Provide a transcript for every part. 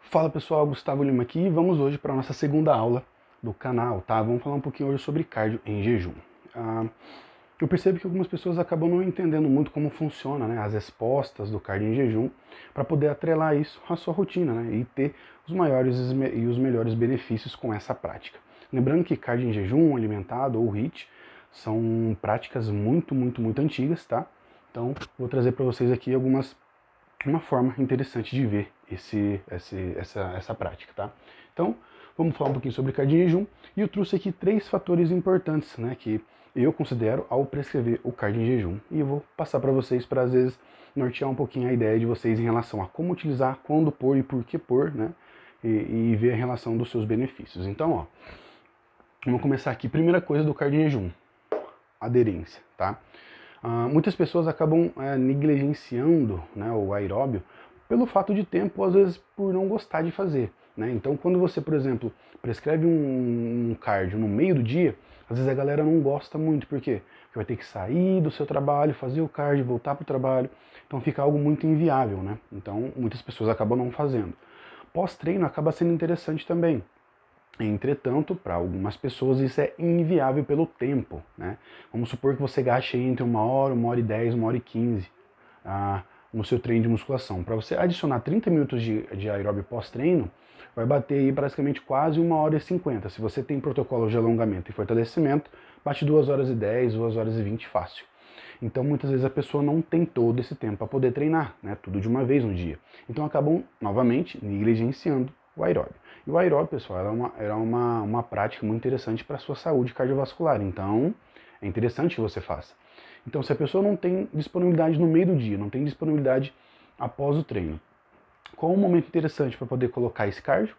Fala pessoal, Gustavo Lima aqui e vamos hoje para a nossa segunda aula do canal, tá? Vamos falar um pouquinho hoje sobre cardio em jejum. Eu percebo que algumas pessoas acabam não entendendo muito como funciona, né, as respostas do cardio em jejum para poder atrelar isso à sua rotina, né, e ter os maiores e os melhores benefícios com essa prática. Lembrando que cardio em jejum, alimentado ou HIIT são práticas muito antigas, tá? Então vou trazer para vocês aqui uma forma interessante de ver essa prática, tá? Então, vamos falar um pouquinho sobre cardio em jejum, e eu trouxe aqui 3 fatores importantes, né, que eu considero ao prescrever o cardio em jejum, e eu vou passar para vocês para, às vezes, nortear um pouquinho a ideia de vocês em relação a como utilizar, quando pôr e por que pôr, né, e ver a relação dos seus benefícios. Então, ó, vamos começar aqui. Primeira coisa do cardio em jejum, aderência, tá? Muitas pessoas acabam negligenciando, né, o aeróbio pelo fato de tempo, às vezes por não gostar de fazer, né? Então quando você, por exemplo, prescreve um cardio no meio do dia, às vezes a galera não gosta muito, por quê? Porque vai ter que sair do seu trabalho, fazer o cardio, voltar para o trabalho, então fica algo muito inviável, né? Então muitas pessoas acabam não fazendo. Pós-treino acaba sendo interessante também. Entretanto, para algumas pessoas isso é inviável pelo tempo, né? Vamos supor que você gaste entre 1 hora, 1 hora e 10, 1 hora e 15 no seu treino de musculação. Para você adicionar 30 minutos de aeróbio pós-treino, vai bater aí praticamente quase 1 hora e 50. Se você tem protocolo de alongamento e fortalecimento, bate 2 horas e 10, 2 horas e 20 fácil. Então muitas vezes a pessoa não tem todo esse tempo para poder treinar, né? Tudo de uma vez no dia. Então acabam novamente negligenciando o aeróbio. E o aeróbio, pessoal, era uma prática muito interessante para a sua saúde cardiovascular. Então é interessante que você faça. Então se a pessoa não tem disponibilidade no meio do dia, não tem disponibilidade após o treino, qual o momento interessante para poder colocar esse cardio?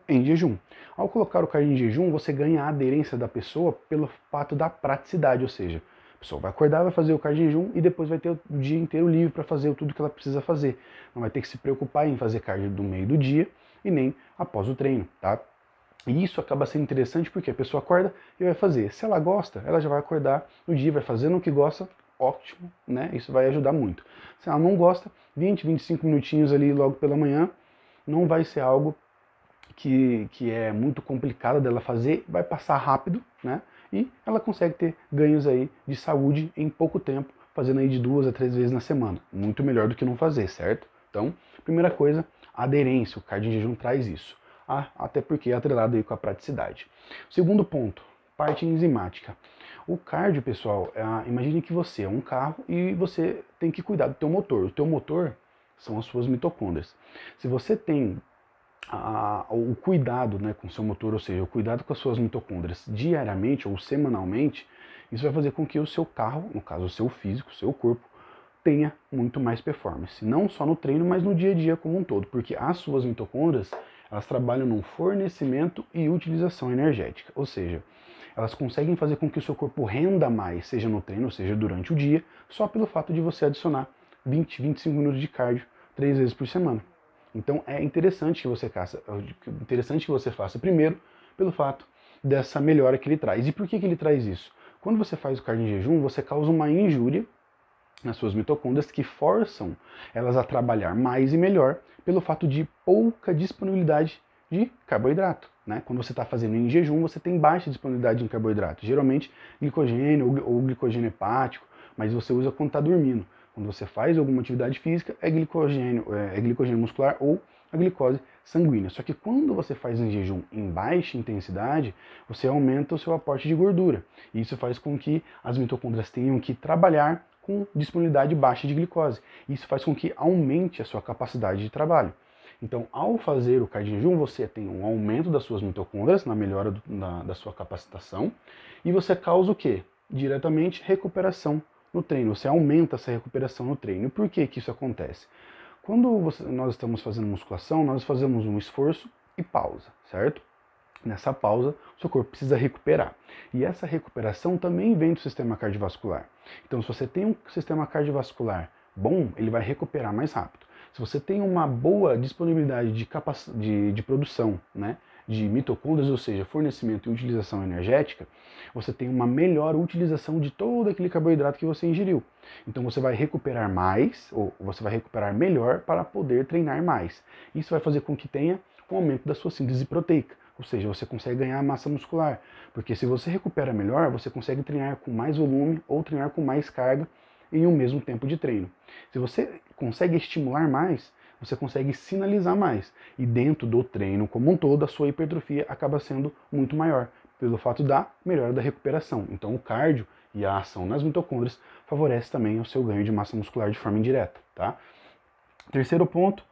Em jejum. Ao colocar o cardio em jejum, você ganha a aderência da pessoa pelo fato da praticidade, ou seja, a pessoa vai acordar, vai fazer o cardio em jejum e depois vai ter o dia inteiro livre para fazer tudo que ela precisa fazer. Não vai ter que se preocupar em fazer cardio do meio do dia e nem após o treino, tá? E isso acaba sendo interessante porque a pessoa acorda e vai fazer. Se ela gosta, ela já vai acordar no dia, vai fazendo o que gosta, ótimo, né? Isso vai ajudar muito. Se ela não gosta, 20, 25 minutinhos ali logo pela manhã, não vai ser algo que é muito complicada dela fazer, vai passar rápido, né? E ela consegue ter ganhos aí de saúde em pouco tempo, fazendo aí de 2 a 3 vezes na semana. Muito melhor do que não fazer, certo? Então, primeira coisa, aderência. O cardio em jejum traz isso. Até porque é atrelado aí com a praticidade. Segundo ponto, parte enzimática. O cardio, pessoal, imagine que você é um carro e você tem que cuidar do teu motor. O teu motor são as suas mitocôndrias. Se você tem o cuidado, né, com o seu motor, ou seja, o cuidado com as suas mitocôndrias diariamente ou semanalmente, isso vai fazer com que o seu carro, no caso o seu físico, o seu corpo, tenha muito mais performance. Não só no treino, mas no dia a dia como um todo, porque as suas mitocôndrias, elas trabalham no fornecimento e utilização energética, ou seja, elas conseguem fazer com que o seu corpo renda mais, seja no treino, seja durante o dia, só pelo fato de você adicionar 20, 25 minutos de cardio 3 vezes por semana. Então é interessante que você faça primeiro pelo fato dessa melhora que ele traz. E por que ele traz isso? Quando você faz o cardio em jejum, você causa uma injúria nas suas mitocôndrias que forçam elas a trabalhar mais e melhor pelo fato de pouca disponibilidade de carboidrato. Né? Quando você está fazendo em jejum, você tem baixa disponibilidade de carboidrato, geralmente glicogênio ou glicogênio hepático, mas você usa quando está dormindo. Quando você faz alguma atividade física, é glicogênio muscular ou a glicose sanguínea. Só que quando você faz em jejum em baixa intensidade, você aumenta o seu aporte de gordura. E isso faz com que as mitocôndrias tenham que trabalhar com disponibilidade baixa de glicose. Isso faz com que aumente a sua capacidade de trabalho. Então, ao fazer o cardio em jejum, você tem um aumento das suas mitocôndrias, na melhora da sua capacitação, e você causa o quê? Diretamente recuperação no treino. Você aumenta essa recuperação no treino. E por que isso acontece? Quando nós estamos fazendo musculação, nós fazemos um esforço e pausa, certo? Nessa pausa, o seu corpo precisa recuperar. E essa recuperação também vem do sistema cardiovascular. Então, se você tem um sistema cardiovascular bom, ele vai recuperar mais rápido. Se você tem uma boa disponibilidade de produção, né, de mitocôndrias, ou seja, fornecimento e utilização energética, você tem uma melhor utilização de todo aquele carboidrato que você ingeriu. Então você vai recuperar mais, ou você vai recuperar melhor para poder treinar mais. Isso vai fazer com que tenha um aumento da sua síntese proteica, ou seja, você consegue ganhar massa muscular, porque se você recupera melhor, você consegue treinar com mais volume ou treinar com mais carga em um mesmo tempo de treino. Se você consegue estimular mais, você consegue sinalizar mais. E dentro do treino como um todo, a sua hipertrofia acaba sendo muito maior, pelo fato da melhora da recuperação. Então o cardio e a ação nas mitocôndrias favorece também o seu ganho de massa muscular de forma indireta. Tá? Terceiro ponto,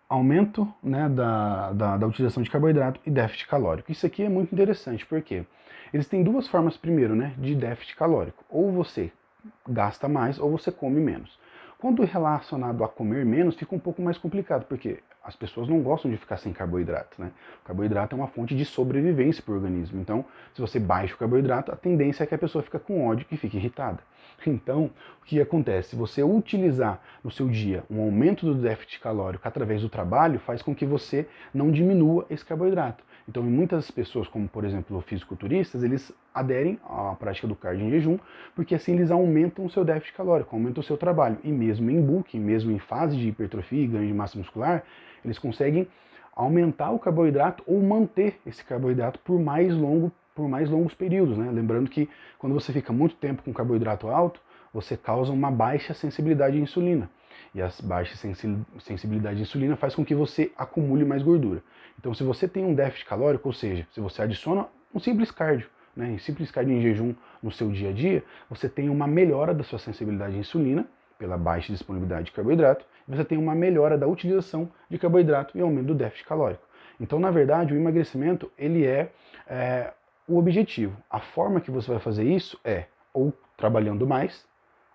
aumento, né, da utilização de carboidrato e déficit calórico. Isso aqui é muito interessante, porque eles têm duas formas, primeiro, né, de déficit calórico. Ou você gasta mais ou você come menos. Quando relacionado a comer menos, fica um pouco mais complicado, porque as pessoas não gostam de ficar sem carboidrato, né? O carboidrato é uma fonte de sobrevivência para o organismo. Então, se você baixa o carboidrato, a tendência é que a pessoa fique com ódio e fique irritada. Então, o que acontece? Se você utilizar no seu dia um aumento do déficit calórico através do trabalho, faz com que você não diminua esse carboidrato. Então, muitas pessoas, como por exemplo fisiculturistas, eles aderem à prática do cardio em jejum, porque assim eles aumentam o seu déficit calórico, aumentam o seu trabalho. E mesmo em bulking, mesmo em fase de hipertrofia e ganho de massa muscular, eles conseguem aumentar o carboidrato ou manter esse carboidrato por mais longos períodos, né? Lembrando que quando você fica muito tempo com carboidrato alto, você causa uma baixa sensibilidade à insulina. E a baixa sensibilidade à insulina faz com que você acumule mais gordura. Então, se você tem um déficit calórico, ou seja, se você adiciona um simples cardio, né, um simples cardio em jejum no seu dia a dia, você tem uma melhora da sua sensibilidade à insulina, pela baixa disponibilidade de carboidrato, e você tem uma melhora da utilização de carboidrato e aumento do déficit calórico. Então, na verdade, o emagrecimento, ele é o objetivo. A forma que você vai fazer isso é ou trabalhando mais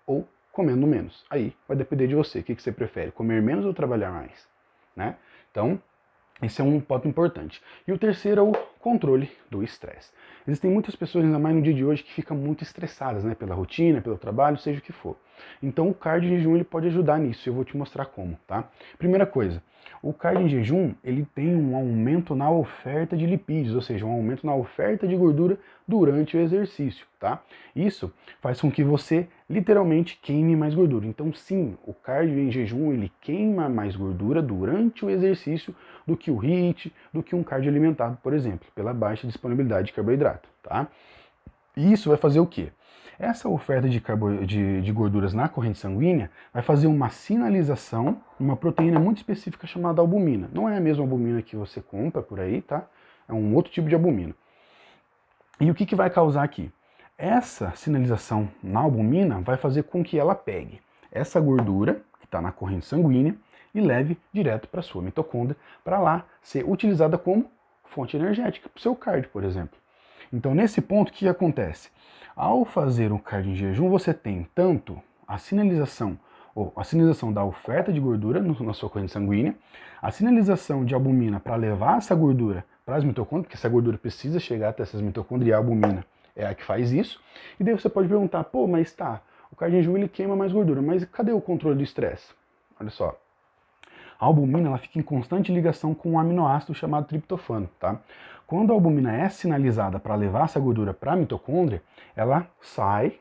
ou comendo menos. Aí vai depender de você. O que você prefere? Comer menos ou trabalhar mais? Né? Então, esse é um ponto importante. E o terceiro é o controle do estresse. Existem muitas pessoas, ainda mais no dia de hoje, que ficam muito estressadas, né? Pela rotina, pelo trabalho, seja o que for. Então o cardio em jejum ele pode ajudar nisso, eu vou te mostrar como, tá? Primeira coisa, o cardio em jejum ele tem um aumento na oferta de lipídios, ou seja, um aumento na oferta de gordura durante o exercício, tá? Isso faz com que você literalmente queime mais gordura. Então sim, o cardio em jejum ele queima mais gordura durante o exercício do que o HIIT, do que um cardio alimentado, por exemplo, pela baixa disponibilidade de carboidrato, tá? E isso vai fazer o quê? Essa oferta de gorduras na corrente sanguínea vai fazer uma sinalização, uma proteína muito específica chamada albumina. Não é a mesma albumina que você compra por aí, tá? É um outro tipo de albumina. E o que vai causar aqui? Essa sinalização na albumina vai fazer com que ela pegue essa gordura que está na corrente sanguínea e leve direto para a sua mitocôndria, para lá ser utilizada como fonte energética para o seu cardio, por exemplo. Então, nesse ponto, o que acontece? Ao fazer um cardio em jejum, você tem tanto a sinalização da oferta de gordura na sua corrente sanguínea, a sinalização de albumina para levar essa gordura para as mitocôndrias, porque essa gordura precisa chegar até essas mitocôndrias e a albumina é a que faz isso. E daí você pode perguntar, pô, mas tá, o cardio em jejum ele queima mais gordura, mas cadê o controle do estresse? Olha só. A albumina ela fica em constante ligação com um aminoácido chamado triptofano, tá? Quando a albumina é sinalizada para levar essa gordura para a mitocôndria, ela sai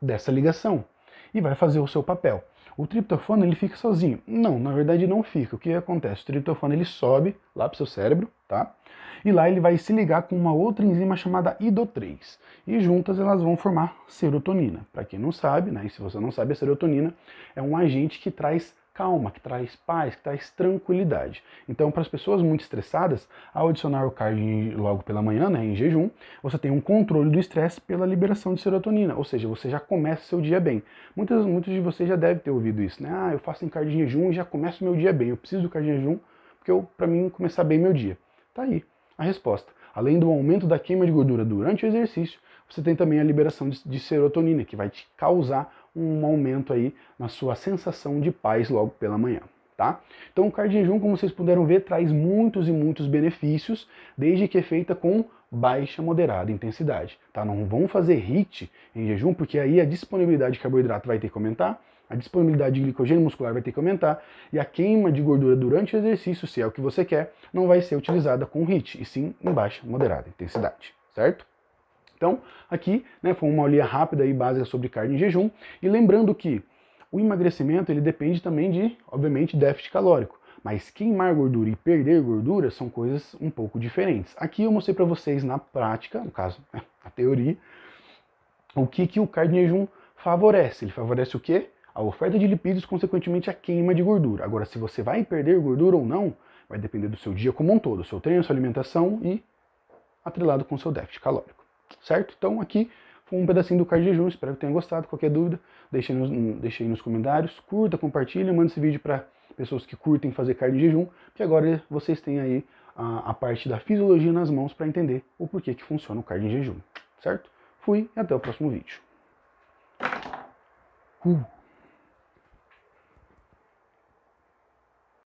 dessa ligação e vai fazer o seu papel. O triptofano ele fica sozinho? Não, na verdade não fica. O que acontece? O triptofano ele sobe lá para o seu cérebro, tá? E lá ele vai se ligar com uma outra enzima chamada IDO3. E juntas elas vão formar serotonina. Para quem não sabe, né? E se você não sabe, a serotonina é um agente que traz calma, que traz paz, que traz tranquilidade. Então, para as pessoas muito estressadas, ao adicionar o cardio logo pela manhã, né, em jejum, você tem um controle do estresse pela liberação de serotonina, ou seja, você já começa o seu dia bem. Muitos de vocês já devem ter ouvido isso, né? Ah, eu faço em cardio em jejum e já começo o meu dia bem. Eu preciso do cardio em jejum para mim começar bem meu dia. Tá aí a resposta. Além do aumento da queima de gordura durante o exercício, você tem também a liberação de serotonina, que vai te causar um aumento aí na sua sensação de paz logo pela manhã, tá? Então o cardio em jejum, como vocês puderam ver, traz muitos e muitos benefícios, desde que é feita com baixa, moderada intensidade, tá? Não vão fazer HIIT em jejum, porque aí a disponibilidade de carboidrato vai ter que aumentar, A disponibilidade de glicogênio muscular vai ter que aumentar e a queima de gordura durante o exercício, se é o que você quer, não vai ser utilizada com HIIT, e sim em baixa, moderada intensidade, certo? Então, aqui, né, foi uma aulinha rápida e básica sobre cardio em jejum, e lembrando que o emagrecimento ele depende também de, obviamente, déficit calórico, mas queimar gordura e perder gordura são coisas um pouco diferentes. Aqui eu mostrei para vocês na prática, no caso, né, a teoria, o que o cardio em jejum favorece. Ele favorece o quê? A oferta de lipídios, consequentemente a queima de gordura. Agora, se você vai perder gordura ou não, vai depender do seu dia como um todo, seu treino, sua alimentação e atrelado com o seu déficit calórico, certo? Então aqui foi um pedacinho do cardio em jejum, espero que tenha gostado. Qualquer dúvida, deixe aí nos comentários, curta, compartilha, manda esse vídeo para pessoas que curtem fazer cardio em jejum, que agora vocês têm aí a parte da fisiologia nas mãos para entender o porquê que funciona o cardio em jejum, certo? Fui e até o próximo vídeo.